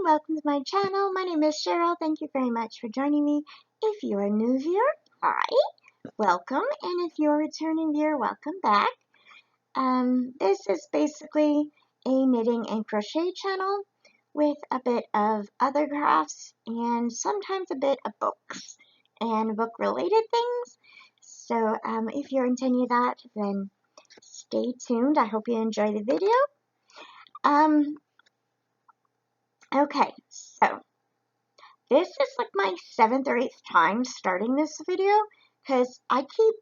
welcome to my channel. My name is Cheryl. Thank you very much for joining me. If you're a new viewer, hi, welcome, and if you're a returning viewer, welcome back. This is basically a knitting and crochet channel with a bit of other crafts and sometimes a bit of books and book related things. So if you're into any of that, then stay tuned. I hope you enjoy the video. Okay, so this is like my 7th or 8th time starting this video because I keep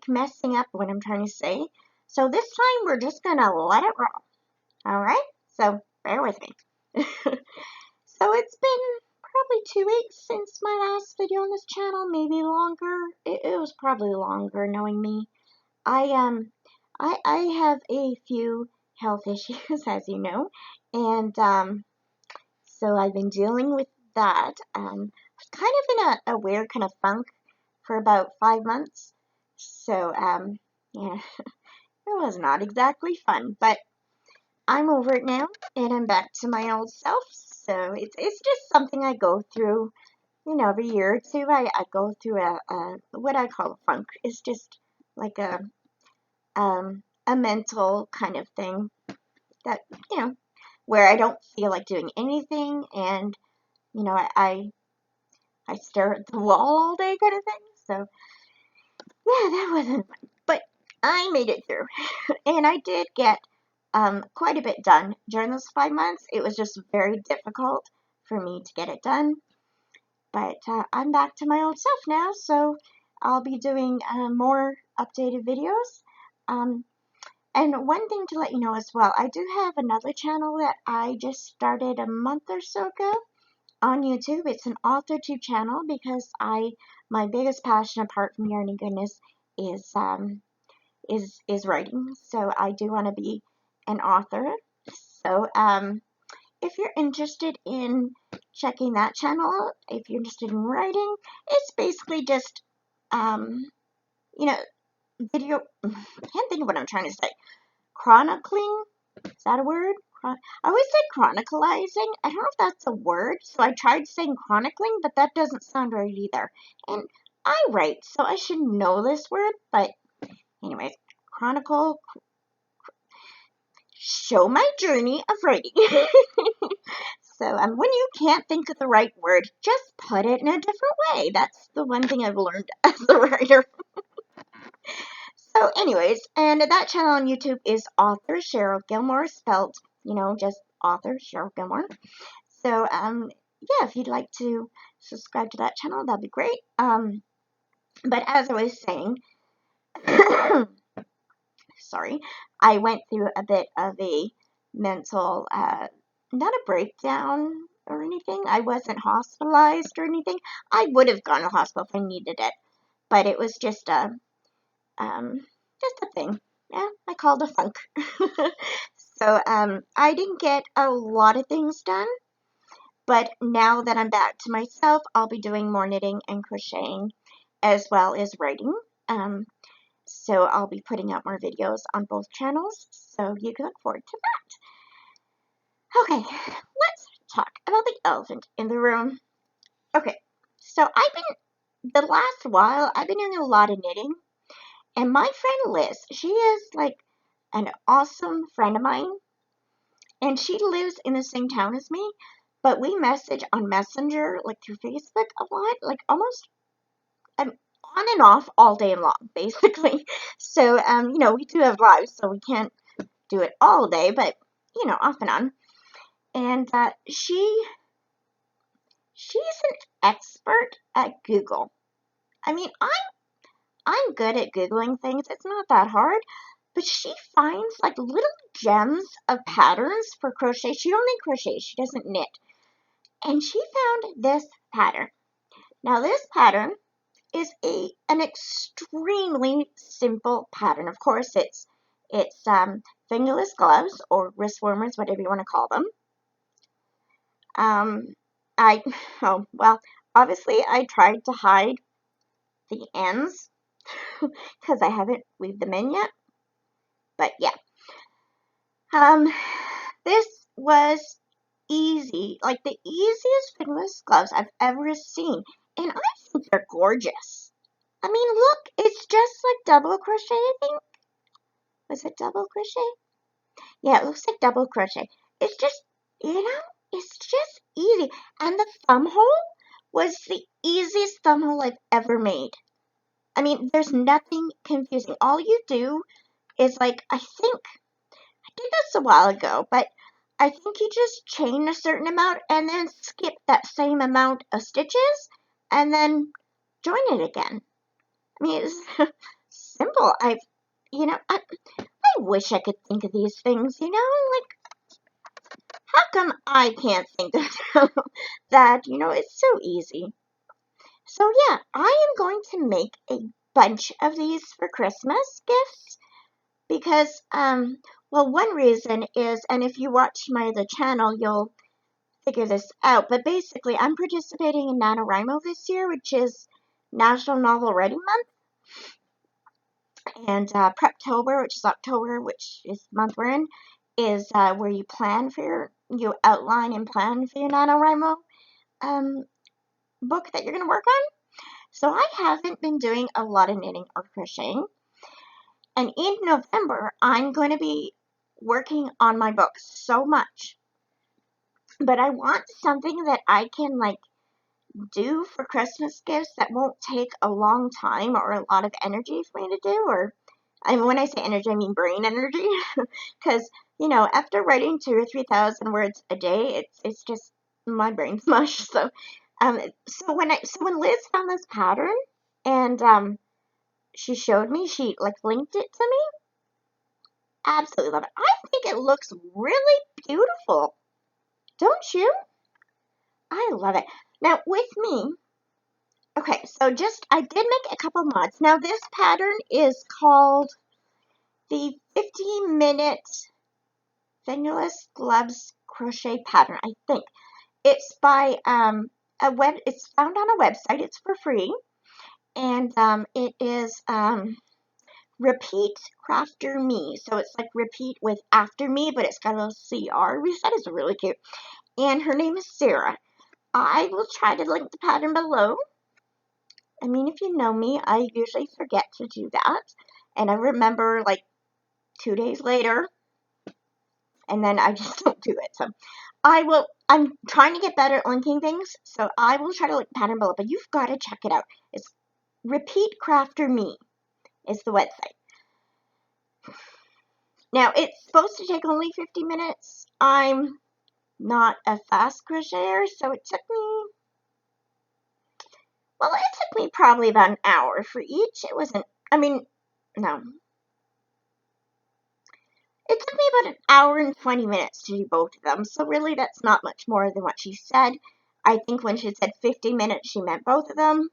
messing up what I'm trying to say. So this time we're just gonna let it roll. Alright, so bear with me. So it's been probably 2 weeks since my last video on this channel, maybe longer. It was probably longer, knowing me. I have a few health issues, as you know, and so I've been dealing with that. I was kind of in a weird kind of funk for about 5 months. So, yeah, it was not exactly fun, but I'm over it now, and I'm back to my old self. So it's just something I go through, every year or two. I go through a what I call a funk. It's just like a mental kind of thing that, where I don't feel like doing anything, and I stare at the wall all day kind of thing. So, yeah, that wasn't fun. But I made it through. And I did get quite a bit done during those 5 months. It was just very difficult for me to get it done. But I'm back to my old self now, so I'll be doing more updated videos. And one thing to let you know as well, I do have another channel that I just started a month or so ago on YouTube. It's an AuthorTube channel because my biggest passion apart from yarning goodness is writing. So I do want to be an author. So if you're interested in checking that channel out, if you're interested in writing, it's basically just video. I can't think of what I'm trying to say. Chronicling, is that a word? I always say chronicalizing. I don't know if that's a word, so I tried saying chronicling, but that doesn't sound right either. And I write, so I should know this word, but anyways, chronicle, show my journey of writing. So when you can't think of the right word, just put it in a different way. That's the one thing I've learned as a writer. So anyways, and that channel on YouTube is Author Cheryl Gilmore, spelled, just Author Cheryl Gilmore. So, yeah, if you'd like to subscribe to that channel, that'd be great. But as I was saying, sorry, I went through a bit of a mental, not a breakdown or anything. I wasn't hospitalized or anything. I would have gone to the hospital if I needed it, but it was just a thing. Yeah, I called a funk. So, I didn't get a lot of things done, but now that I'm back to myself, I'll be doing more knitting and crocheting as well as writing. So I'll be putting out more videos on both channels, so you can look forward to that. Okay, let's talk about the elephant in the room. Okay, so the last while, I've been doing a lot of knitting, and my friend Liz, she is like an awesome friend of mine, and she lives in the same town as me, but we message on Messenger, like through Facebook a lot, like almost on and off all day long, basically. So, we do have lives, so we can't do it all day, but, off and on. And she's an expert at Google. I mean, I'm good at Googling things. It's not that hard. But she finds like little gems of patterns for crochet. She only crochets. She doesn't knit. And she found this pattern. Now this pattern is an extremely simple pattern. Of course, it's fingerless gloves or wrist warmers, whatever you want to call them. Obviously I tried to hide the ends because I haven't weaved them in yet. But yeah, this was easy, like the easiest fingerless gloves I've ever seen. And I think they're gorgeous. I mean, look, it's just like double crochet, I think. Was it double crochet? Yeah, it looks like double crochet. It's just, it's just easy. And the thumb hole was the easiest thumb hole I've ever made. I mean, there's nothing confusing. All you do is like, I did this a while ago, but I think you just chain a certain amount and then skip that same amount of stitches and then join it again. I mean, it's simple. I wish I could think of these things, like, how come I can't think of that? It's so easy. So yeah, I am going to make a bunch of these for Christmas gifts because, well, one reason is, and if you watch my other channel, you'll figure this out, but basically I'm participating in NaNoWriMo this year, which is National Novel Writing Month, and Preptober, which is October, which is the month we're in, is where you outline and plan for your NaNoWriMo book that you're going to work on. So I haven't been doing a lot of knitting or crocheting. And in November, I'm going to be working on my book so much. But I want something that I can, like, do for Christmas gifts that won't take a long time or a lot of energy for me to do. Or, I mean, when I say energy, I mean brain energy. Because, after writing 2,000 or 3,000 words a day, it's just, my brain's mush. So, when Liz found this pattern, and she showed me, she like linked it to me. Absolutely love it. I think it looks really beautiful. Don't you? I love it. Now with me, okay, so I did make a couple mods. Now this pattern is called the 50-minute fingerless gloves crochet pattern, I think. It's by it's found on a website. It's for free. And it is Repeat Crafter Me. So it's like repeat with after me, but it's got a little CR. That is really cute. And her name is Sarah. I will try to link the pattern below. I mean, if you know me, I usually forget to do that. And I remember like 2 days later, and then I just don't do it. So I'm trying to get better at linking things, so I will try to link the pattern below, but you've got to check it out. It's Repeat Crafter Me is the website. Now, it's supposed to take only 50 minutes. I'm not a fast crocheter, so it took me probably about an hour for each. It wasn't, no. It took me about an hour and 20 minutes to do both of them, so really that's not much more than what she said. I think when she said 50 minutes, she meant both of them,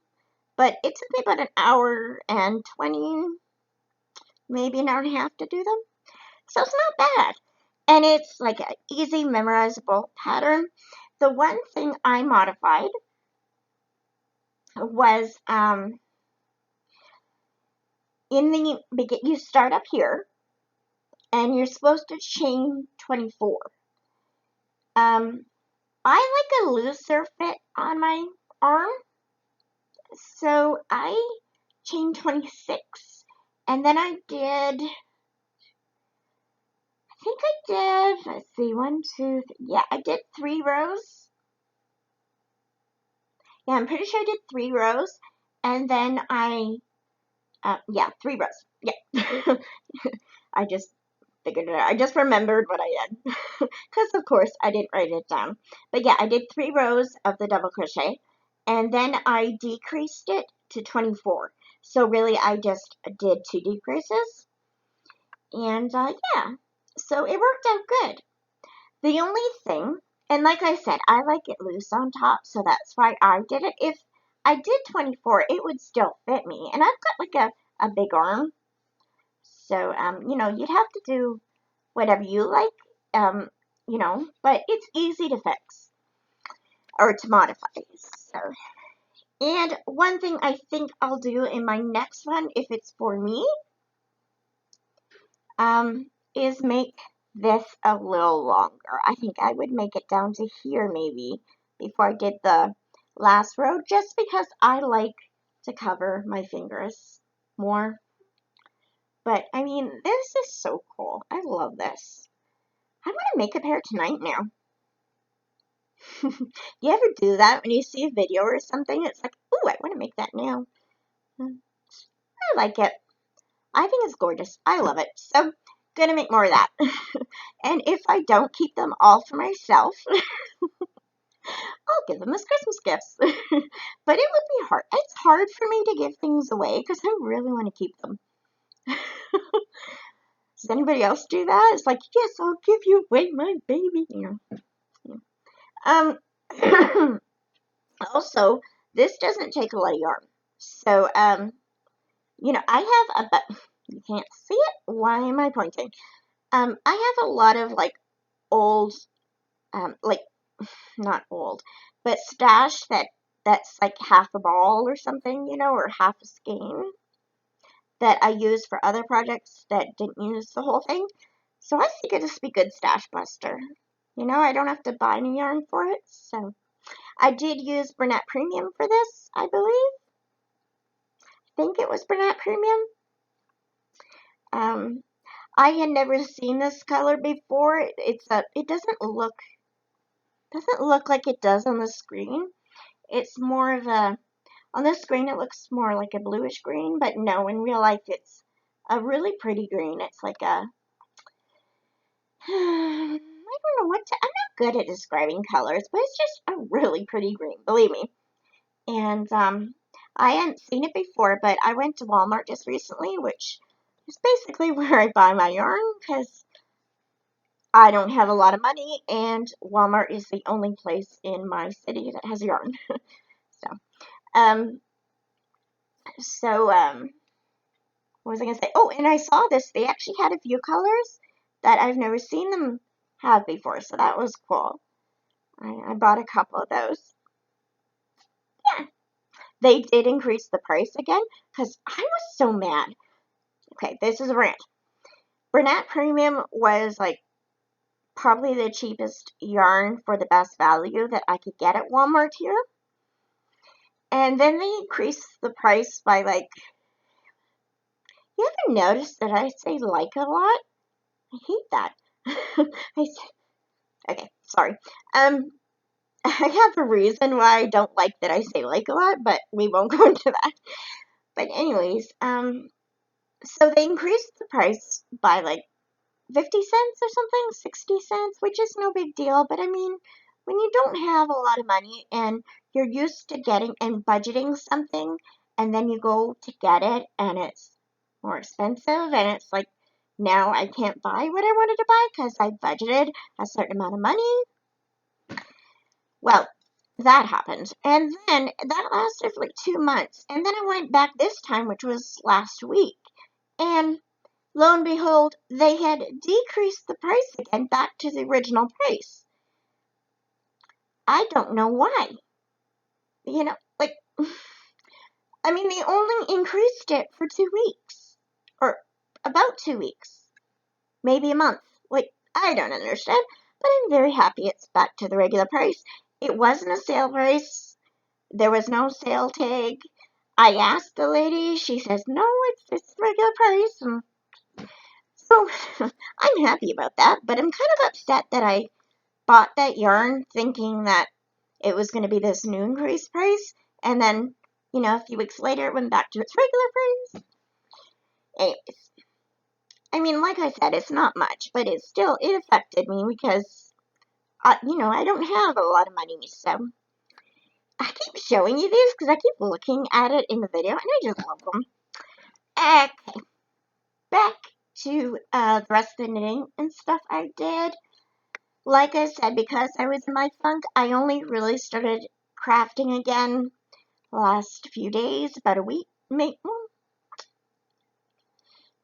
but it took me about an hour and 20, maybe an hour and a half to do them. So it's not bad. And it's like an easy memorizable pattern. The one thing I modified was you start up here and you're supposed to chain 24. I like a looser fit on my arm, so I chained 26, and then I did, let's see, 1, 2, 3, yeah, I did 3 rows. Yeah, I'm pretty sure I did 3 rows, and then yeah, 3 rows, yeah. I just figured it out. I just remembered what I did, because of course I didn't write it down. But yeah, I did 3 rows of the double crochet, and then I decreased it to 24. So really I just did 2 decreases, and yeah, so it worked out good. The only thing, and like I said, I like it loose on top, so that's why I did it. If I did 24, it would still fit me, and I've got like a big arm, so you'd have to do whatever you like, but it's easy to fix or to modify. So, and one thing I think I'll do in my next one, if it's for me, is make this a little longer. I think I would make it down to here maybe before I did the last row, just because I like to cover my fingers more. But I mean, this is so cool. I love this. I want to make a pair tonight now. You ever do that when you see a video or something? It's like, ooh, I want to make that now. I like it. I think it's gorgeous. I love it. So, gonna make more of that. And if I don't keep them all for myself, I'll give them as Christmas gifts. But it would be hard. It's hard for me to give things away because I really want to keep them. Does anybody else do that? It's like, yes, I'll give you away my baby. Also, this doesn't take a lot of yarn. So, I have you can't see it? Why am I pointing? I have a lot of, like, old, like, not old, but stash that's like half a ball or something, or half a skein that I use for other projects that didn't use the whole thing. So I think it'd just be good stash buster. I don't have to buy any yarn for it. So I did use Bernat Premium for this, I believe. I think it was Bernat Premium. I had never seen this color before. It doesn't look like it does on the screen. It's more of a, on the screen it looks more like a bluish green, but no, in real life it's a really pretty green. It's like a, I don't know I'm not good at describing colors, but it's just a really pretty green, believe me. And I hadn't seen it before, but I went to Walmart just recently, which is basically where I buy my yarn, because I don't have a lot of money, and Walmart is the only place in my city that has yarn. Um, what was I going to say? Oh, and I saw this. They actually had a few colors that I've never seen them have before, so that was cool. I bought a couple of those. Yeah. They did increase the price again, because I was so mad. Okay, this is a rant. Bernat Premium was, like, probably the cheapest yarn for the best value that I could get at Walmart here. And then they increased the price by, like, you ever notice that I say like a lot? I hate that. Okay, sorry. I have a reason why I don't like that I say like a lot, but we won't go into that. But anyways, so they increased the price by like 50 cents or something, 60 cents, which is no big deal. But I mean, when you don't have a lot of money and you're used to getting and budgeting something, and then you go to get it and it's more expensive, and it's like, now I can't buy what I wanted to buy because I budgeted a certain amount of money. Well, that happened. And then that lasted for like 2 months. And then I went back this time, which was last week. And lo and behold, they had decreased the price again back to the original price. I don't know why. Like, I mean, they only increased it for 2 weeks. Or about 2 weeks. Maybe a month. Like, I don't understand. But I'm very happy it's back to the regular price. It wasn't a sale price. There was no sale tag. I asked the lady. She says, no, it's regular price. And so I'm happy about that. But I'm kind of upset that I bought that yarn thinking that it was going to be this new increased price. And then, a few weeks later, it went back to its regular price. Anyways, I mean, like I said, it's not much, but it affected me because, I don't have a lot of money, so I keep showing you these because I keep looking at it in the video, and I just love them. Okay, back to the rest of the knitting and stuff I did. Like I said, because I was in my funk, I only really started crafting again the last few days, about a week, maybe.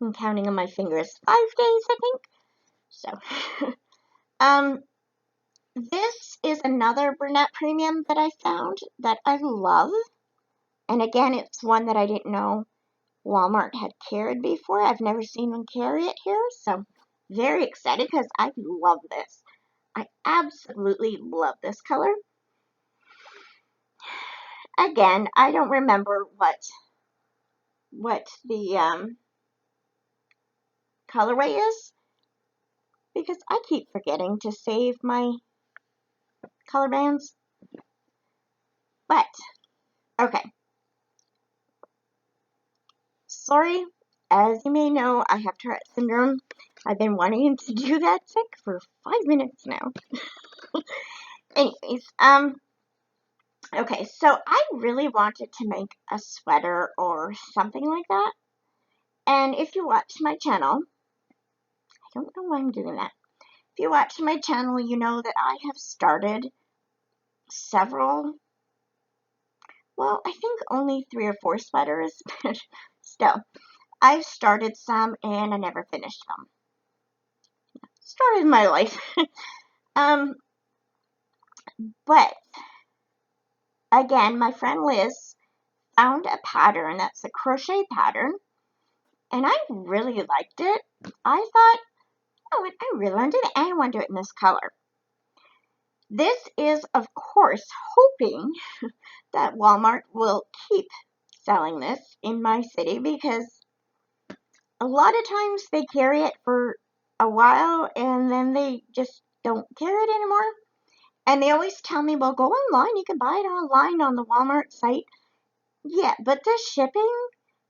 I'm counting on my fingers, 5 days, I think. So, this is another Bernat Premium that I found that I love. And again, it's one that I didn't know Walmart had carried before. I've never seen one carry it here, so very excited because I love this. I absolutely love this color. Again, I don't remember what the colorway is because I keep forgetting to save my color bands. But, okay. Sorry, as you may know, I have Tourette syndrome. I've been wanting to do that trick for 5 minutes now. Anyways, okay, so I really wanted to make a sweater or something like that. And if you watch my channel, I don't know why I'm doing that. If you watch my channel, you know that I have started several, well, I think only 3 or 4 sweaters, but still, I've started some and I never finished them. Started my life. But again, my friend Liz found a pattern that's a crochet pattern, and I really liked it. I thought, oh, I really want to do it, and I want to do it in this color. This is, of course, hoping that Walmart will keep selling this in my city because a lot of times they carry it for a while and then they just don't carry it anymore. And they always tell me, well, go online. You can buy it online on the Walmart site. Yeah, but the shipping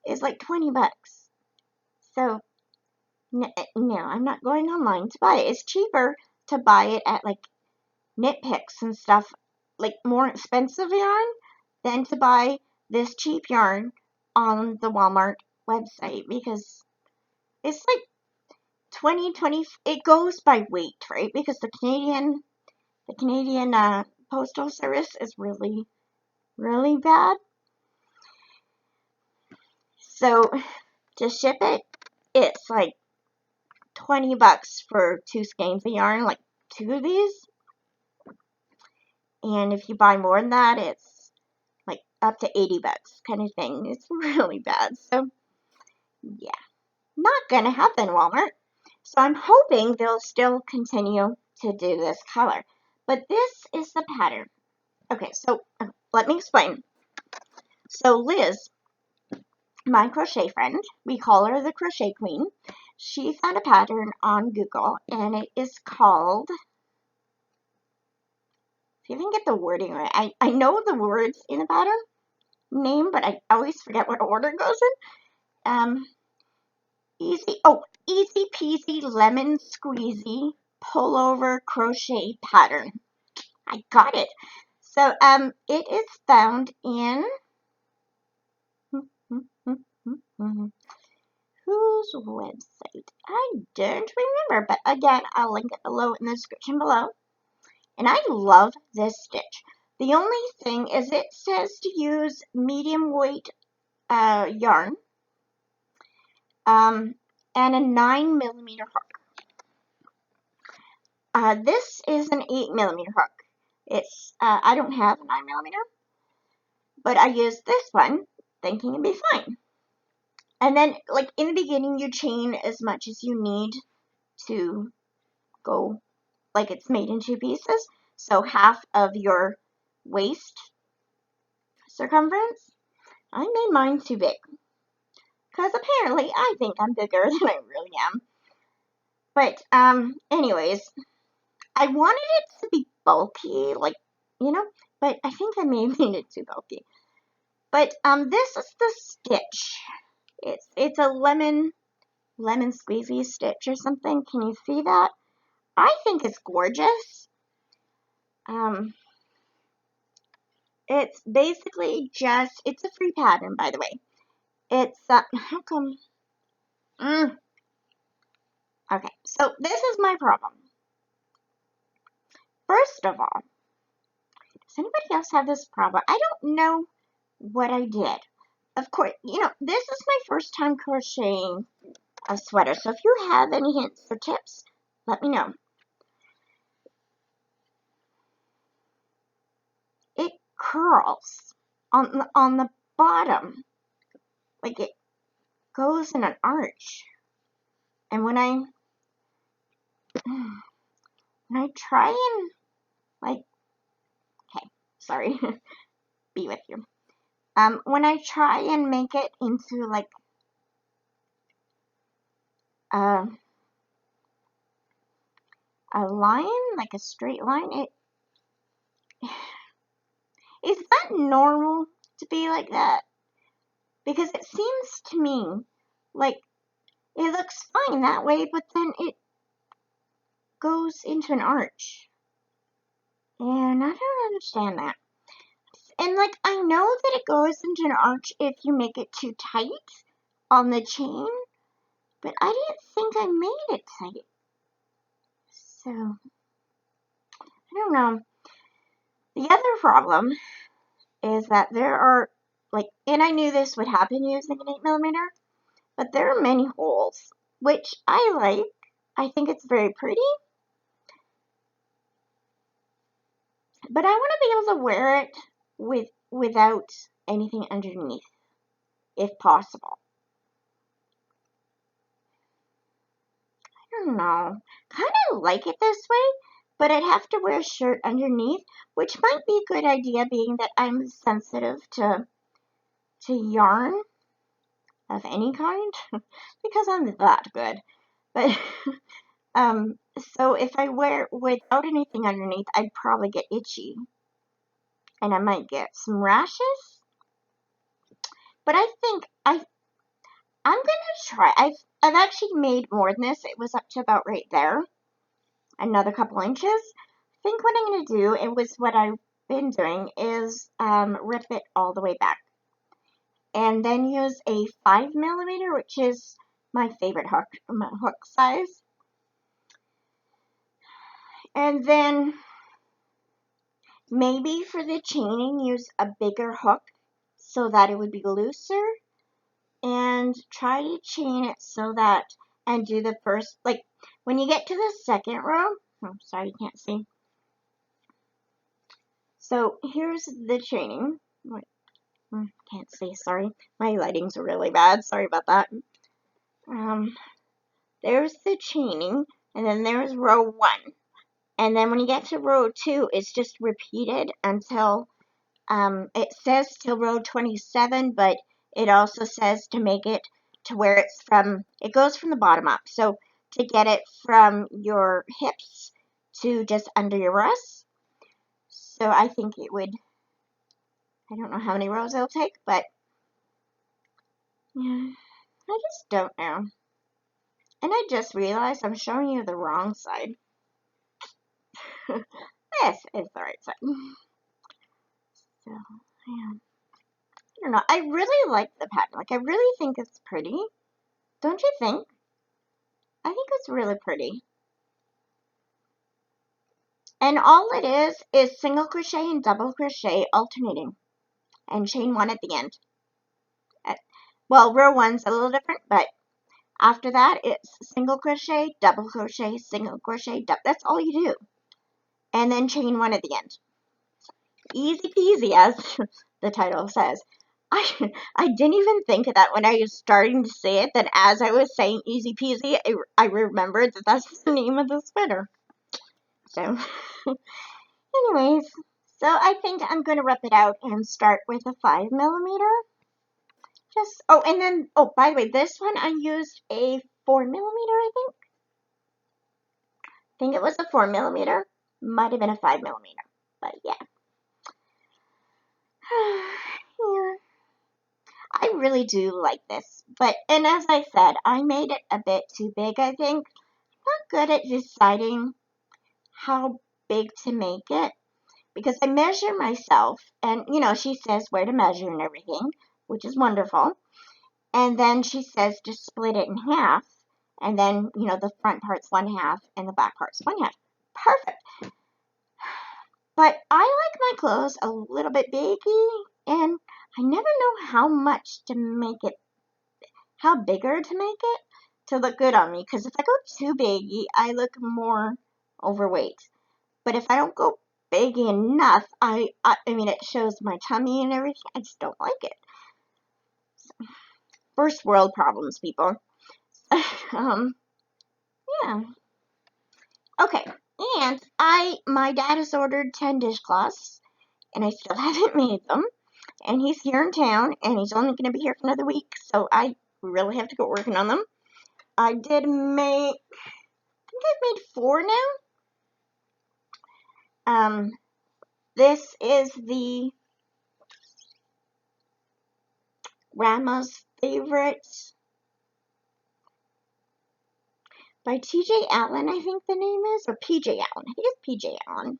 is like 20 bucks. So, no, I'm not going online to buy it. It's cheaper to buy it at like Knit Picks and stuff, like more expensive yarn, than to buy this cheap yarn on the Walmart website because it's like 20, it goes by weight, right? Because the Canadian postal service is really, really bad. So to ship it, it's like 20 bucks for 2 skeins of yarn, like 2 of these. And if you buy more than that, it's like up to 80 bucks kind of thing. It's really bad. So yeah, not gonna happen, Walmart. So I'm hoping they'll still continue to do this color. But this is the pattern. Okay, so let me explain. So Liz, my crochet friend, we call her the Crochet Queen. She found a pattern on Google, and it is called, if you can get the wording right, I know the words in the pattern name, but I always forget what order it goes in. Easy peasy lemon squeezy pullover crochet pattern. I got it. So, it is found in, whose website? I don't remember, but again, I'll link it below in the description below. And I love this stitch. The only thing is it says to use medium weight yarn and a 9mm hook. This is an 8mm hook. It's I don't have a 9mm, but I used this one thinking it'd be fine. And then, like in the beginning, you chain as much as you need to go, like it's made in 2 pieces. So half of your waist circumference. I made mine too big. Because apparently I think I'm bigger than I really am. But, anyways, I wanted it to be bulky, like, but I think I may have made it too bulky. But, this is the stitch. It's a lemon squeezy stitch or something. Can you see that? I think it's gorgeous. It's basically just, it's a free pattern, by the way. It's, how come? Okay, so this is my problem. First of all, does anybody else have this problem? I don't know what I did. Of course, this is my first time crocheting a sweater, so if you have any hints or tips, let me know. It curls on the bottom, like it goes in an arch. And when I when I try and, like, okay, sorry, be with you. When I try and make it into, like, a line, like a straight line, is that normal to be like that? Because it seems to me like it looks fine that way, but then it goes into an arch. And I don't understand that. And, like, I know that it goes into an arch if you make it too tight on the chain, but I didn't think I made it tight. So, I don't know. The other problem is that there are, like, and I knew this would happen using an 8mm, but there are many holes, which I like. I think it's very pretty. But I want to be able to wear it without anything underneath, if possible. I don't know. Kind of like it this way, but I'd have to wear a shirt underneath, which might be a good idea being that I'm sensitive to yarn of any kind, because I'm that good. But, so if I wear without anything underneath, I'd probably get itchy. And I might get some rashes. But I think I'm gonna try. I've actually made more than this. It was up to about right there. Another couple inches. I think what I'm gonna do, it was what I've been doing, is rip it all the way back. And then use a 5mm, which is my favorite hook size. And then maybe for the chaining, use a bigger hook so that it would be looser. And try to chain it so that, and do the first, like, when you get to the second row, oh, sorry, you can't see. So here's the chaining. Wait, can't see, sorry. My lighting's really bad, sorry about that. There's the chaining, and then there's row 1. And then when you get to row 2, it's just repeated until, it says till row 27, but it also says to make it to where it's from, it goes from the bottom up. So to get it from your hips to just under your breasts. So I think it would, I don't know how many rows it'll take, but yeah, I just don't know. And I just realized I'm showing you the wrong side. This is the right side. So, yeah. I don't know. I really like the pattern. Like, I really think it's pretty. Don't you think? I think it's really pretty. And all it is single crochet and double crochet alternating. And chain 1 at the end. Well, row 1's a little different, but after that, it's single crochet, double crochet, single crochet, double. That's all you do. And then chain 1 at the end. Easy peasy, as the title says. I didn't even think of that when I was starting to say it, that as I was saying easy peasy, I remembered that that's the name of the sweater. So, anyways, so I think I'm going to rip it out and start with a 5mm. Just, oh, and then, oh, by the way, this one I used a 4mm, I think. I think it was a 4mm. Might have been a 5mm, but yeah. Yeah. I really do like this, but, and as I said, I made it a bit too big, I think. I'm not good at deciding how big to make it, because I measure myself, and, you know, she says where to measure and everything, which is wonderful, and then she says just split it in half, and then, you know, the front part's 1/2, and the back part's 1/2. Perfect! But I like my clothes a little bit biggy, and I never know how much to make it, how bigger to make it to look good on me. Because if I go too biggy, I look more overweight. But if I don't go biggy enough, I mean, it shows my tummy and everything. I just don't like it. So, first world problems, people. Yeah. Okay, and my dad has ordered 10 dishcloths, and I still haven't made them. And he's here in town, and he's only going to be here for another week, so I really have to go working on them. I think I've made 4 now. This is the Grandma's Favorites by T.J. Allen, I think the name is, or P.J. Allen. I think it's P.J. Allen.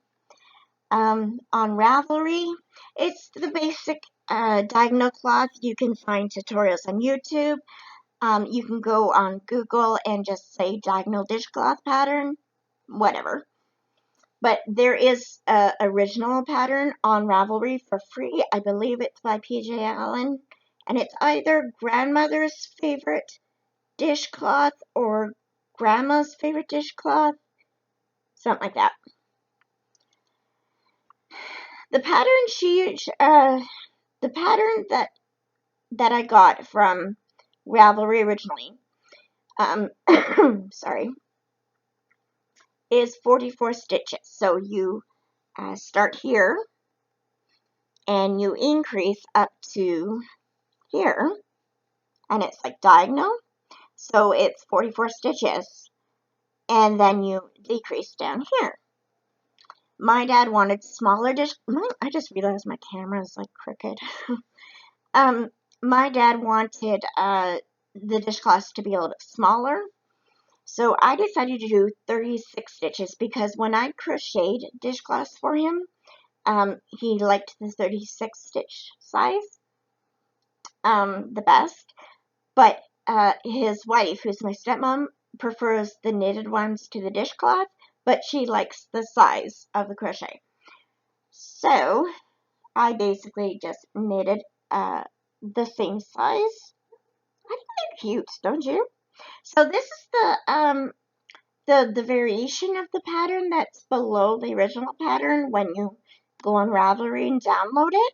On Ravelry, it's the basic diagonal cloth. You can find tutorials on YouTube. You can go on Google and just say diagonal dishcloth pattern, whatever. But there is an original pattern on Ravelry for free. I believe it's by P.J. Allen. And it's either grandmother's favorite dishcloth or grandma's favorite dishcloth. Something like that. The pattern the pattern that I got from Ravelry originally, sorry, is 44 stitches. So you start here and you increase up to here, and it's like diagonal. So it's 44 stitches, and then you decrease down here. My dad wanted smaller I just realized my camera is like crooked. My dad wanted the dishcloths to be a little bit smaller. So I decided to do 36 stitches because when I crocheted dishcloths for him, he liked the 36 stitch size the best. But his wife, who's my stepmom, prefers the knitted ones to the dishcloth, but she likes the size of the crochet. So I basically just knitted the same size. I think they're cute, don't you? So this is the variation of the pattern that's below the original pattern when you go on Ravelry and download it.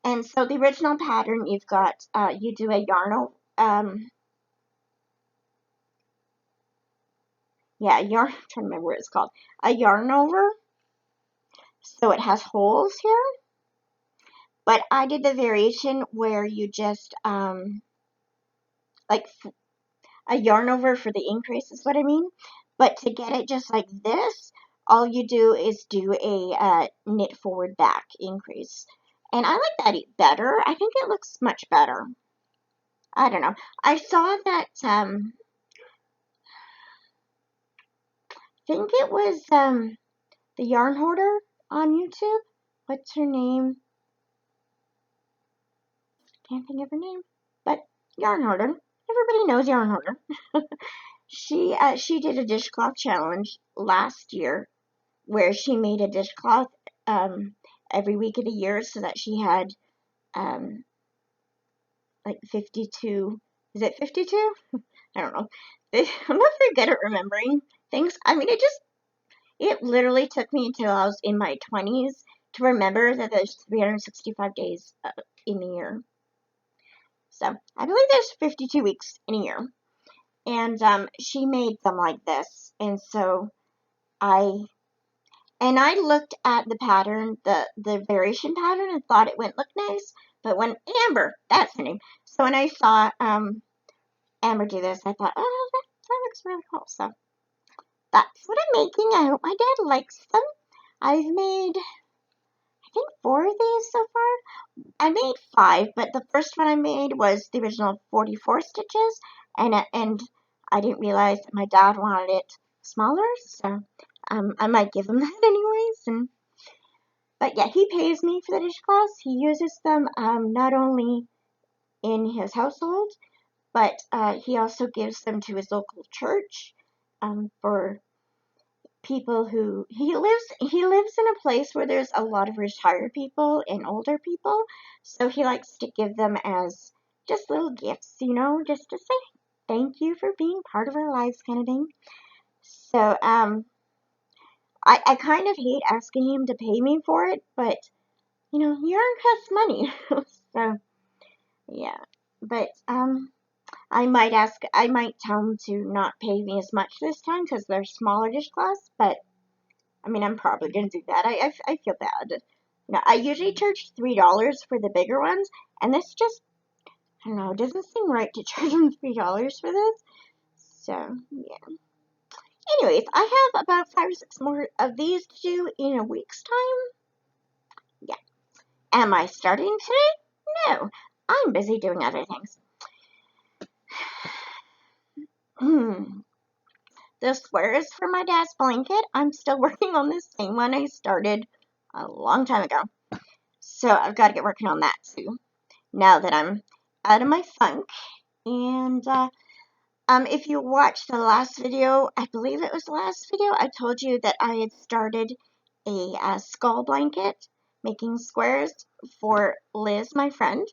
And so the original pattern, you've got you do a yarn I'm trying to remember what it's called. A yarn over. So it has holes here. But I did the variation where you just like a yarn over for the increase is what I mean. But to get it just like this, all you do is do a knit forward back increase. And I like that better. I think it looks much better. I don't know. I saw that, I think it was the Yarn Hoarder on YouTube. What's her name? Can't think of her name. But Yarn Hoarder. Everybody knows Yarn Hoarder. She did a dishcloth challenge last year where she made a dishcloth every week of the year so that she had like 52. Is it 52? I don't know. I'm not very good at remembering things. I mean, it literally took me until I was in my 20s to remember that there's 365 days in a year. So I believe there's 52 weeks in a year. And she made them like this. And so I looked at the pattern, the variation pattern, and thought it wouldn't look nice. But when Amber, that's her name. So when I saw Amber do this, I thought, oh, that looks really cool. So that's what I'm making. I hope my dad likes them. I've made, I think, 4 of these so far. I made 5, but the first one I made was the original 44 stitches, and I didn't realize that my dad wanted it smaller, so I might give him that anyways. But yeah, he pays me for the dishcloths. He uses them not only in his household, but he also gives them to his local church for people who he lives in a place where there's a lot of retired people and older people, so he likes to give them as just little gifts, just to say thank you for being part of our lives kind of thing. So I kind of hate asking him to pay me for it, but yarn costs money. So yeah, but I might tell them to not pay me as much this time because they're smaller dishcloths, but I mean, I'm probably going to do that. I feel bad. I usually charge $3 for the bigger ones, and this just, I don't know, it doesn't seem right to charge them $3 for this. So, yeah. Anyways, I have about 5 or 6 more of these to do in a week's time. Yeah. Am I starting today? No. I'm busy doing other things. The squares for my dad's blanket, I'm still working on the same one I started a long time ago. So I've got to get working on that too, now that I'm out of my funk. And if you watched the last video, I believe it was the last video, I told you that I had started a skull blanket, making squares for Liz, my friend.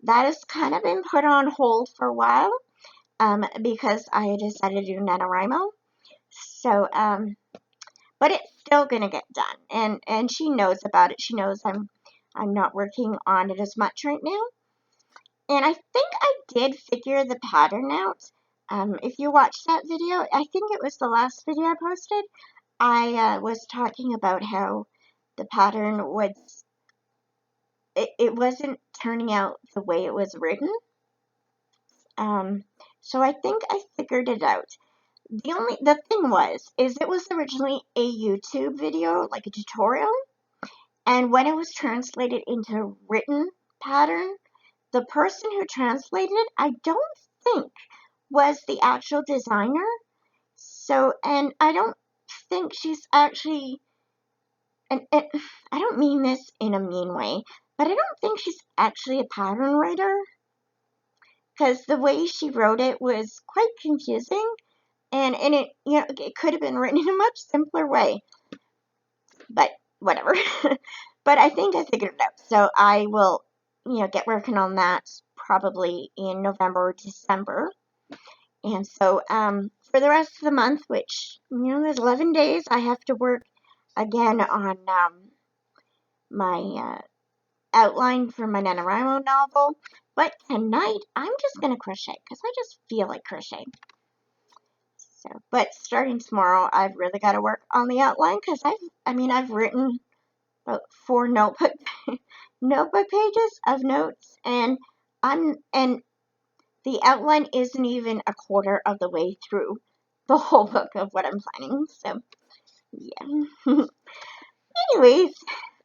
That has kind of been put on hold for a while, because I decided to do NaNoWriMo. So, but it's still gonna get done, and she knows about it. She knows I'm not working on it as much right now. And I think I did figure the pattern out. If you watched that video, I think it was the last video I posted, I was talking about how the pattern was, it wasn't turning out the way it was written. So I think I figured it out. The thing is it was originally a YouTube video, like a tutorial, and when it was translated into written pattern, the person who translated it, I don't think was the actual designer. So, and I don't think she's actually, and I don't mean this in a mean way, but I don't think she's actually a pattern writer, because the way she wrote it was quite confusing. And it, it could have been written in a much simpler way, but whatever. But I think I figured it out. So I will, get working on that probably in November or December. And so, for the rest of the month, which, there's 11 days, I have to work again on, my, outline for my NaNoWriMo novel. But tonight, I'm just going to crochet, because I just feel like crocheting. So, but starting tomorrow, I've really got to work on the outline, because I've written about 4 notebook pages of notes, and the outline isn't even a quarter of the way through the whole book of what I'm planning. So, yeah. Anyways,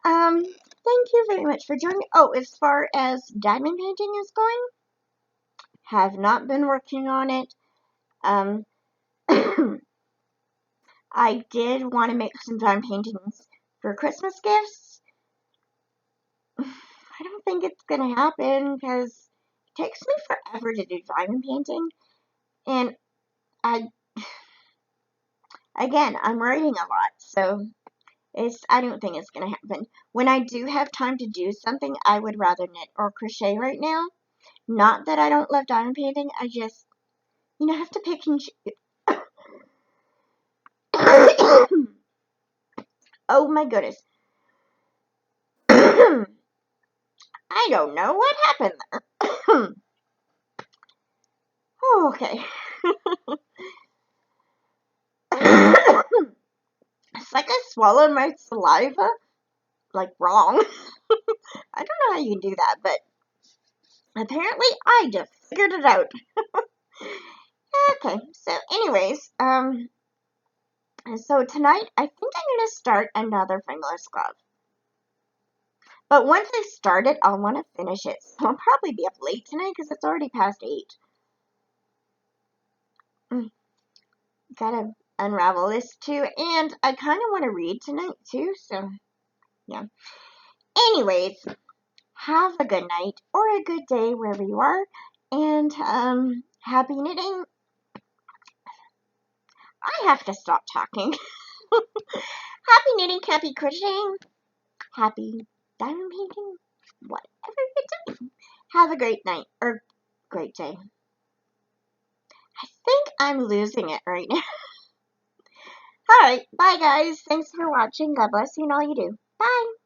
thank you very much for joining me. Oh, as far as diamond painting is going, have not been working on it. I did want to make some diamond paintings for Christmas gifts. I don't think it's gonna happen because it takes me forever to do diamond painting, and I'm writing a lot, so I don't think it's gonna happen. When I do have time to do something, I would rather knit or crochet right now. Not that I don't love diamond painting, I just, have to pick and choose. Oh my goodness. I don't know what happened there. Okay. It's like I swallowed my saliva, like, wrong. I don't know how you do that, but apparently I just figured it out. Okay, so anyways, so tonight I think I'm gonna start another fingerless glove. But once I start it, I'll want to finish it. So I'll probably be up late tonight because it's already past 8. Gotta unravel this too, and I kind of want to read tonight too, so yeah. Anyways, have a good night or a good day wherever you are, and happy knitting. I have to stop talking. Happy knitting, happy crocheting, happy diamond painting, whatever you're doing. Have a great night or great day. I think I'm losing it right now. Alright, bye guys. Thanks for watching. God bless you and all you do. Bye.